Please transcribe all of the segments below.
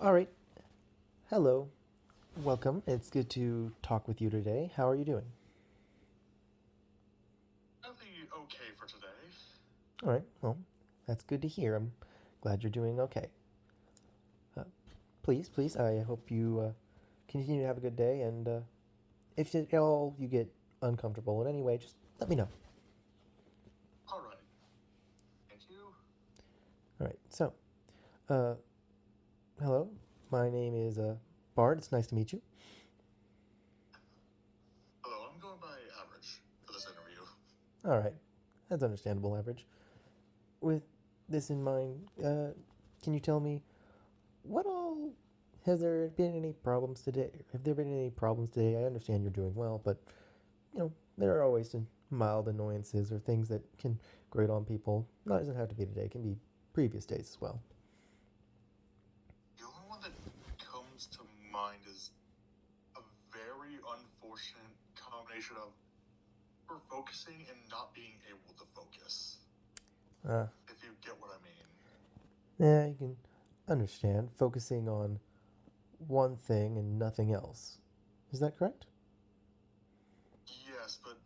All right. Hello. Welcome. It's good to talk with you today. How are you doing? Fairly okay for today. All right. Well, that's good to hear. I'm glad you're doing okay. Uh, please, I hope you continue to have a good day. And if at all you get uncomfortable in any way, just let me know. All right. Thank you. All right. So, uh, hello. My name is Bard. It's nice to meet you. Hello, I'm going by average for this interview. All right. That's understandable, average. With this in mind, can you tell me what all has there been any problems today? Have there been any problems today? I understand you're doing well, but there are always some mild annoyances or things that can grate on people. Not doesn't have to be today. It can be previous days as well. The only one that comes to mind is a very unfortunate combination of for focusing and not being able to focus. Uh, If you get what I mean. yeah, you can understand focusing on one thing and nothing else. Is that correct? Yes, but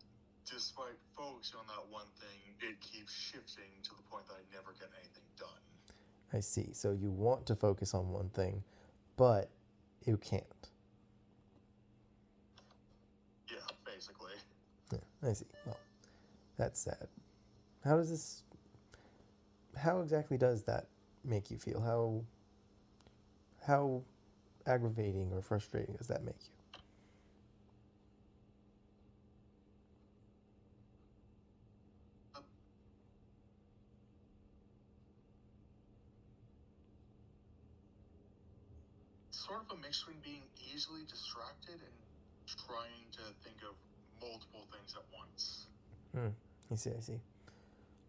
despite focusing on that one thing, it keeps shifting to the point that I never get anything done. I see. So you want to focus on one thing, but you can't. Yeah, basically. Yeah, I see. Well, that's sad. How does this? How exactly does that make you feel? How aggravating or frustrating does that make you? Uh, Sort of a mix between being easily distracted and trying to think of multiple things at once. Hmm. I see. I see.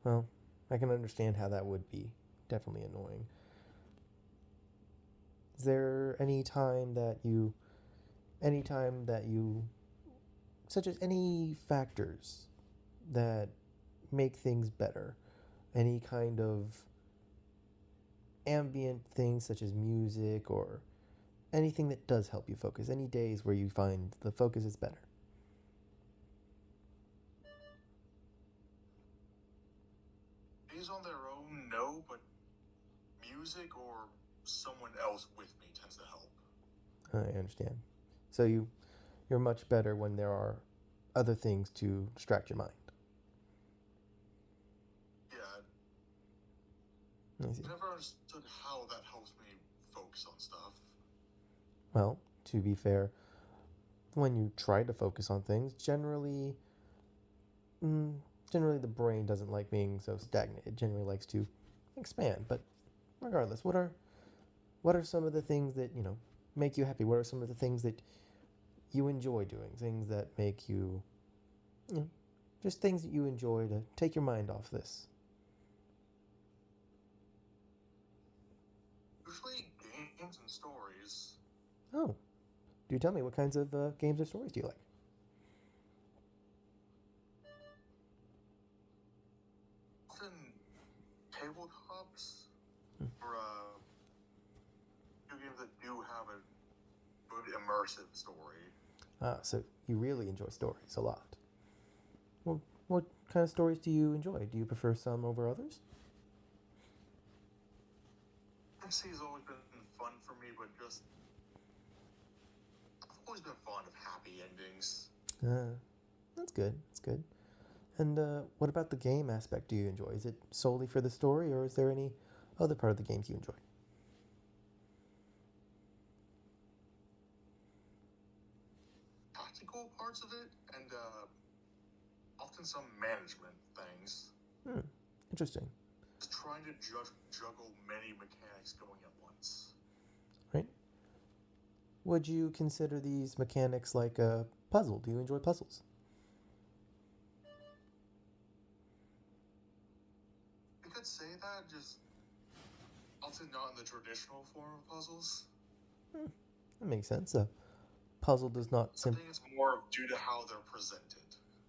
Well, I can understand how that would be definitely annoying. Is there any time that you, such as any factors that make things better, any kind of ambient things such as music or anything that does help you focus, any days where you find the focus is better? These on their own, no, but music or someone else with me tends to help. I understand. So you're much better when there are other things to distract your mind. Yeah, I see. I never understood how that helps me focus on stuff. Well, to be fair, when you try to focus on things, generally the brain doesn't like being so stagnant. It generally likes to expand. But regardless, what are some of the things that make you happy? What are some of the things that you enjoy doing? Things that make you, you know, just things that you enjoy to take your mind off this. Usually games and stories. Oh, do tell me what kinds of games or stories do you like? Often tabletops Hmm. or games that do have a good immersive story. Ah, so you really enjoy stories a lot. Well, what kind of stories do you enjoy? Do you prefer some over others? Fantasy has always been fun for me, but just I've always been fond of happy endings. Uh, that's good. That's good. And what about the game aspect do you enjoy? Is it solely for the story, or is there any other part of the games you enjoy? Tactical parts of it and often some management things. Hmm, interesting. Just trying to juggle many mechanics going at once. Right? Would you consider these mechanics like a puzzle? Do you enjoy puzzles? I could say that, just often not in the traditional form of puzzles. Hmm, that makes sense. A puzzle does not I sim. think it's more due to how they're presented.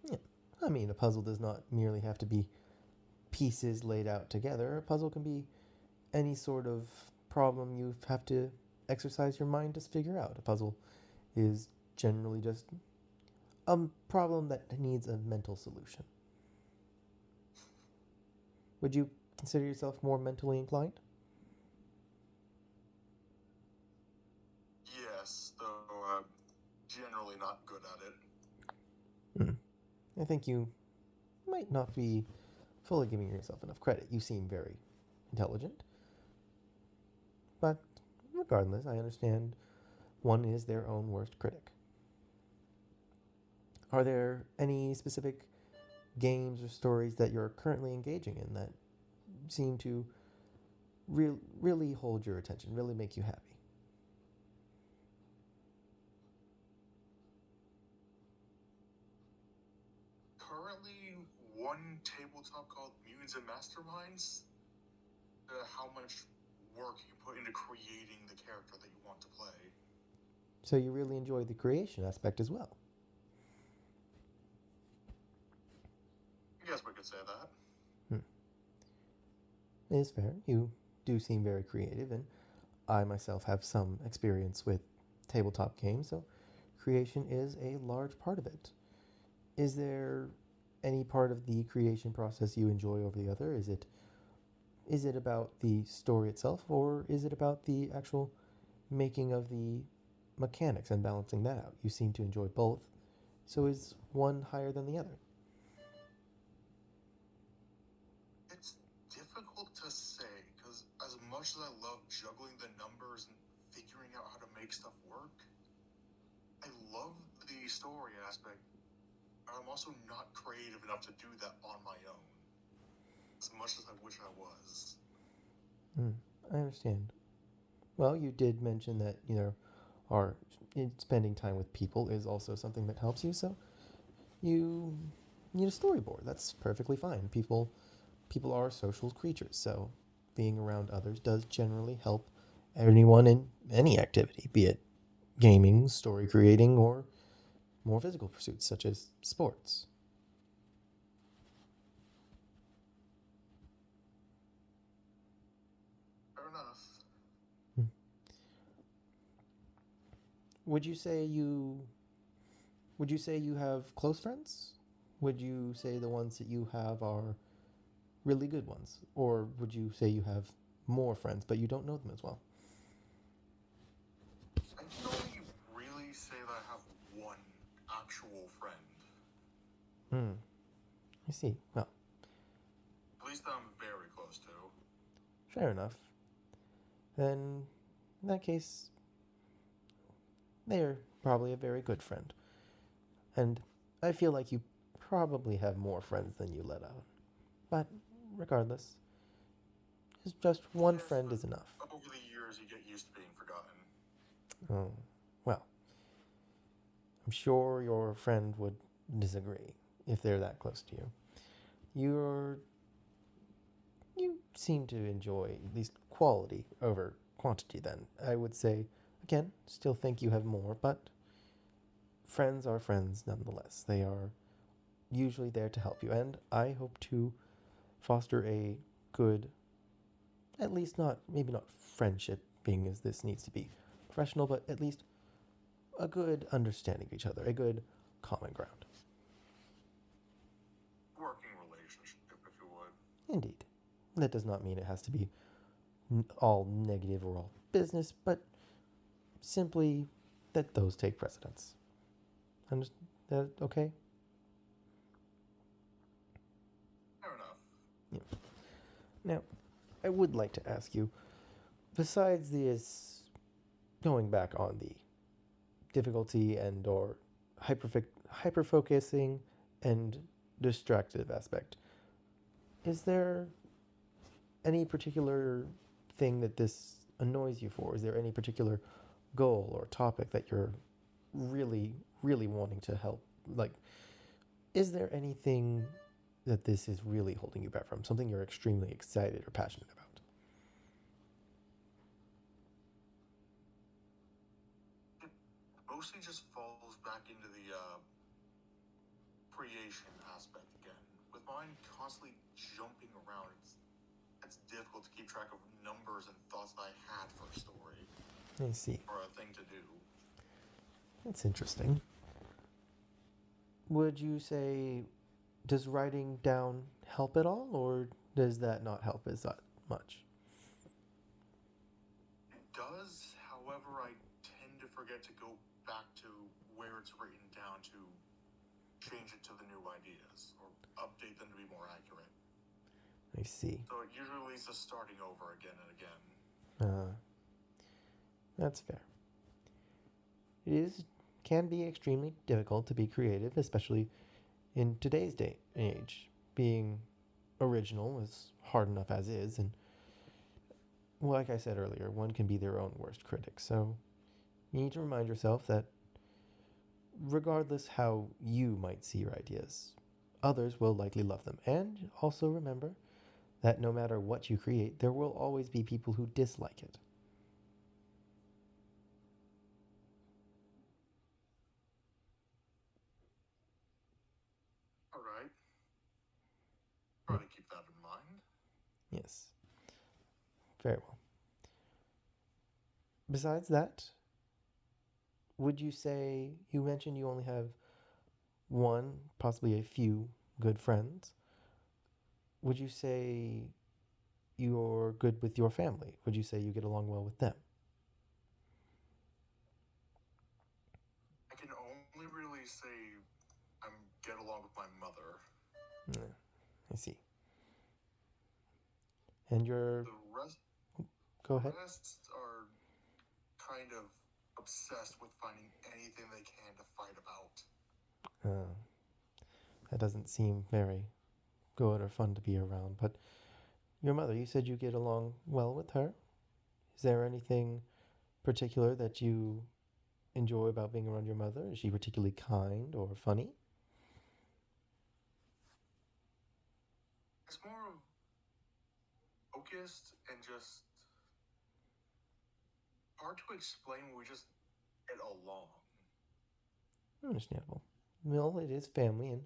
Yeah. I mean, a puzzle does not merely have to be pieces laid out together. A puzzle can be any sort of problem you have to exercise your mind to figure out. A puzzle is generally just a problem that needs a mental solution. Would you consider yourself more mentally inclined? Yes, though I'm generally not good at it. I think you might not be fully giving yourself enough credit. You seem very intelligent. But regardless, I understand one is their own worst critic. Are there any specific games or stories that you're currently engaging in that seem to really hold your attention, really make you happy? Currently, one tabletop called Mutants and Masterminds. How much work you put into creating the character that you want to play. So you really enjoy the creation aspect as well. I guess we could say that. It is fair. You do seem very creative, and I myself have some experience with tabletop games, so creation is a large part of it. Is there any part of the creation process you enjoy over the other? Is it about the story itself, or is it about the actual making of the mechanics and balancing that out? You seem to enjoy both. So is one higher than the other? It's difficult to say, because as much as I love juggling the numbers and figuring out how to make stuff work, I love the story aspect. I'm also not creative enough to do that on my own, as much as I wish I was. I understand. Well, you did mention that, our spending time with people is also something that helps you, so you need a storyboard. That's perfectly fine. People are social creatures, so being around others does generally help anyone in any activity, be it gaming, story creating, or more physical pursuits such as sports. Fair enough. Would you say you have close friends? Would you say the ones that you have are really good ones? Or would you say you have more friends but you don't know them as well? I can only really say that I have one actual friend. I see. Well, At least that I'm very close to. fair enough. Then, in that case, they're probably a very good friend. And I feel like you probably have more friends than you let out. But regardless, just one Yes, friend but is enough. over the years, you get used to being forgotten. Oh, well, I'm sure your friend would disagree if they're that close to you. You seem to enjoy at least quality over quantity then. I would say, again, still think you have more, but friends are friends nonetheless. They are usually there to help you, and I hope to foster a good, at least not, maybe not friendship, being as this needs to be professional, but at least a good understanding of each other, a good common ground. Working relationship, if you would. Indeed. That does not mean it has to be all negative or all business, but simply that those take precedence. That okay? Fair enough. Yeah. Now, I would like to ask you, besides this, going back on the difficulty and or hyper focusing and distractive aspect, is there any particular thing that this annoys you for? Is there any particular goal or topic that you're really wanting to help? Like, is there anything that this is really holding you back from? Something you're extremely excited or passionate about? It mostly just falls back into the creation aspect again. With mine constantly jumping around, it's difficult to keep track of numbers and thoughts that I had for a story. I see. or a thing to do. That's interesting. Would you say, does writing down help at all, or does that not help as that much? It does, however, I tend to forget to go back to where it's written down to change it to the new ideas or update them to be more accurate. I see. So it usually leads to starting over again and again. That's fair. It is can be extremely difficult to be creative, especially in today's day and age. Being original is hard enough as is, and like I said earlier, one can be their own worst critic. So you need to remind yourself that regardless how you might see your ideas, others will likely love them. And also remember that no matter what you create, there will always be people who dislike it. Alright. Try to keep that in mind. Yes, very well. Besides that, would you say you mentioned you only have one, possibly a few good friends? Would you say you're good with your family? Would you say you get along well with them? I can only really say I get along with my mother. Yeah, I see. And you're. The rest, Go ahead. rest are kind of obsessed with finding anything they can to fight about. Uh, that doesn't seem very good or fun to be around. But your mother, you said you get along well with her. Is there anything particular that you enjoy about being around your mother? Is she particularly kind or funny? It's more of focused and just hard to explain. We just get along. Understandable. Well, it is family, and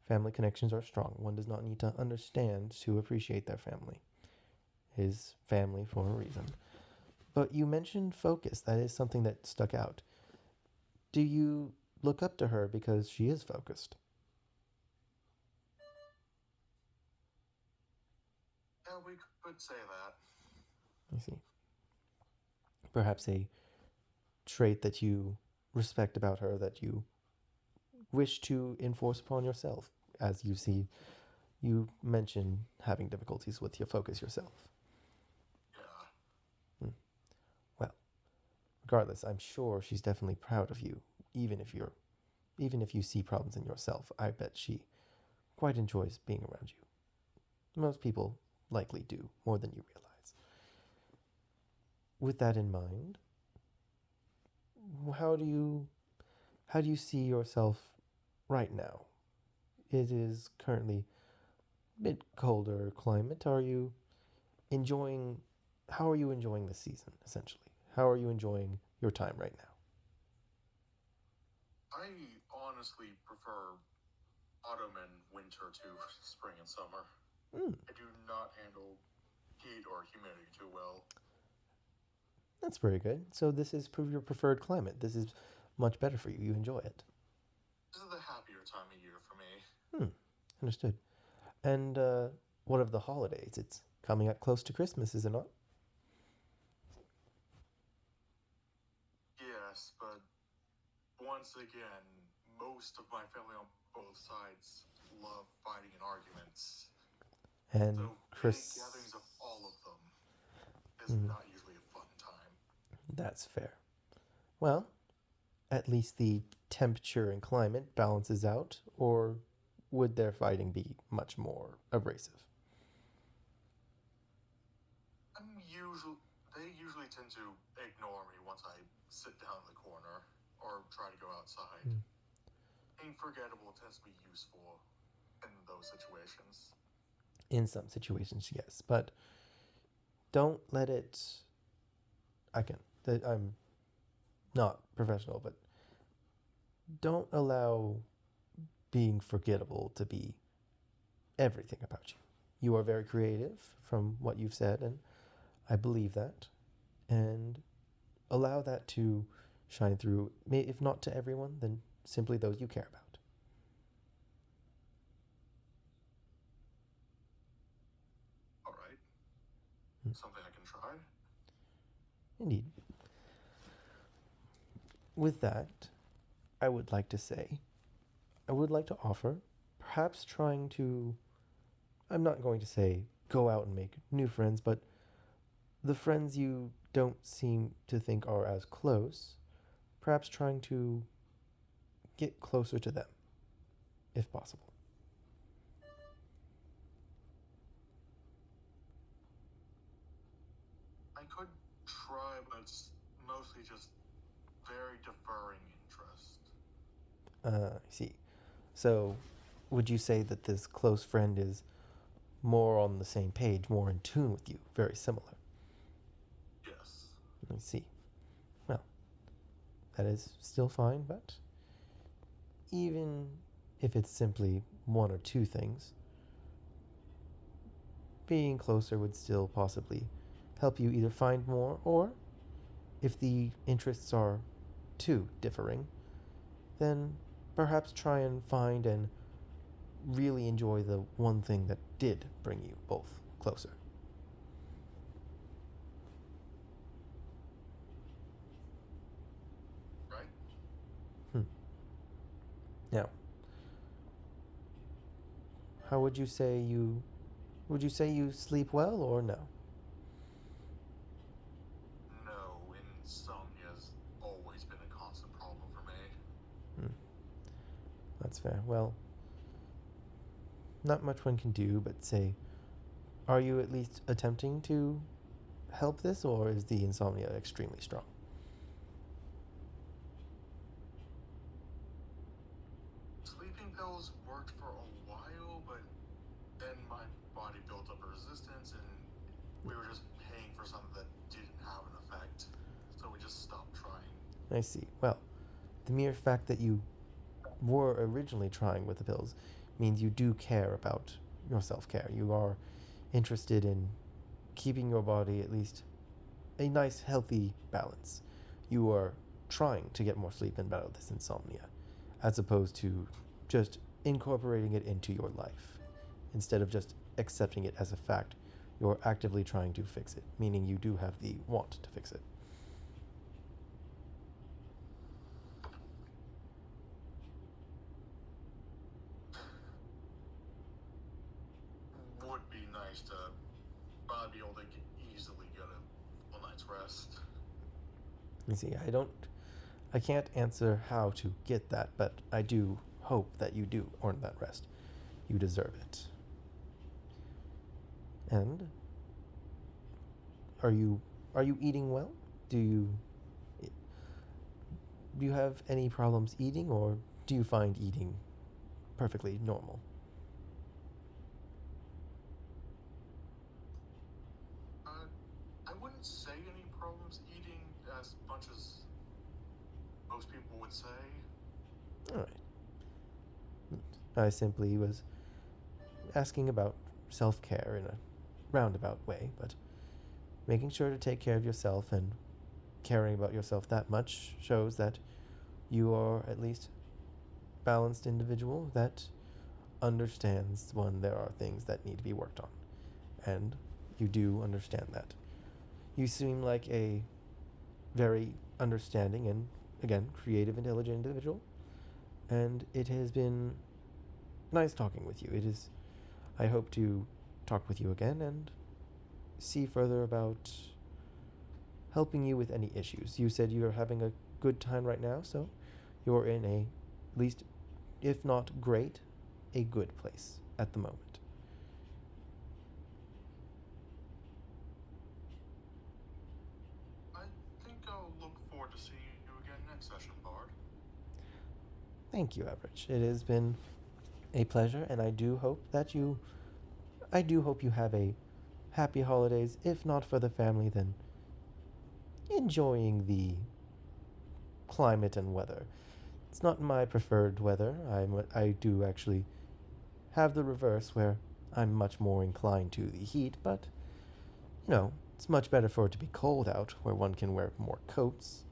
family connections are strong. One does not need to understand to appreciate their family. It is family for a reason. But you mentioned focus. That is something that stuck out. Do you look up to her because she is focused? Yeah, we could say that. I see. Perhaps a trait that you respect about her that you wish to enforce upon yourself, as you see, you mentioned having difficulties with your focus yourself. Yeah. Well, regardless, I'm sure she's definitely proud of you, even if you see problems in yourself. I bet she quite enjoys being around you. Most people likely do, more than you realize. With that in mind, how do you see yourself right now? It is currently a bit colder climate. Enjoying how are you enjoying the season essentially? How are you enjoying your time right now? I honestly prefer autumn and winter to spring and summer. Mm, I do not handle heat or humidity too well. that's very good. So this is your preferred climate. This is much better for you. You enjoy it. This is the happier time of year for me. Understood. And what of the holidays? It's coming up close to Christmas, is it not? Yes, but once again, most of my family on both sides love fighting and arguments. And So big Chris, gatherings of all of them is not usually a fun time. that's fair. Well, at least the temperature and climate balances out, or would their fighting be much more abrasive? They usually tend to ignore me once I sit down in the corner or try to go outside. Being forgettable tends to be useful in those situations. In some situations, yes, but don't let it. I'm not professional, but don't allow being forgettable to be everything about you. You are very creative from what you've said, and I believe that. And allow that to shine through, if not to everyone, then simply those you care about. All right. Hmm. Something I can try. Indeed. With that, I would like to say, I would like to offer, perhaps trying to, I'm not going to say go out and make new friends, but the friends you don't seem to think are as close, perhaps trying to get closer to them, if possible. I could try, but it's mostly just very deferring interest. I see. So, would you say that this close friend is more on the same page, more in tune with you, very similar? Yes. I see. Well, that is still fine, but even if it's simply one or two things, being closer would still possibly help you either find more, or if the interests are too differing, then perhaps try and find and really enjoy the one thing that did bring you both closer. Right? Hmm. Now, how would you say you sleep well or no? No, insomnia's always been a constant problem for me. Hmm. That's fair. Well, not much one can do but say, are you at least attempting to help this, or is the insomnia extremely strong? Sleeping pills worked for a while, but then my body built up a resistance, and we were just paying for something that didn't have an effect. So we just stopped trying. I see. Well, the mere fact that you were originally trying with the pills means you do care about your self care. You are interested in keeping your body at least a nice, healthy balance. You are trying to get more sleep and battle this insomnia, as opposed to just incorporating it into your life. Instead of just accepting it as a fact, you're actively trying to fix it, meaning you do have the want to fix it. Would be nice to probably be able to easily get a full night's rest. You see, I can't answer how to get that, but I do hope that you do earn that rest. You deserve it. And are you eating well? Do you do you have any problems eating, or do you find eating perfectly normal? I wouldn't say any problems eating as much as most people would say. All right. I simply was asking about self-care in a roundabout way, but making sure to take care of yourself and caring about yourself that much shows that you are at least balanced individual that understands when there are things that need to be worked on. And you do understand that. You seem like a very understanding and, again, creative, intelligent individual. And it has been nice talking with you. I hope to talk with you again and see further about helping you with any issues. You said you are having a good time right now, so you're in a, at least, if not great, a good place at the moment. I think I'll look forward to seeing you again next session, Bard. Thank you, Average. It has been a pleasure, and I do hope you have a happy holidays. If not for the family, then enjoying the climate and weather. It's not my preferred weather. I do actually have the reverse, where I'm much more inclined to the heat, but you know, It's much better for it to be cold out, where one can wear more coats,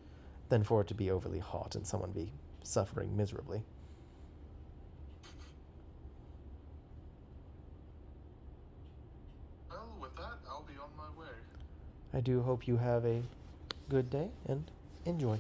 than for it to be overly hot and someone be suffering miserably. Well, with that, I'll be on my way. I do hope you have a good day and enjoy.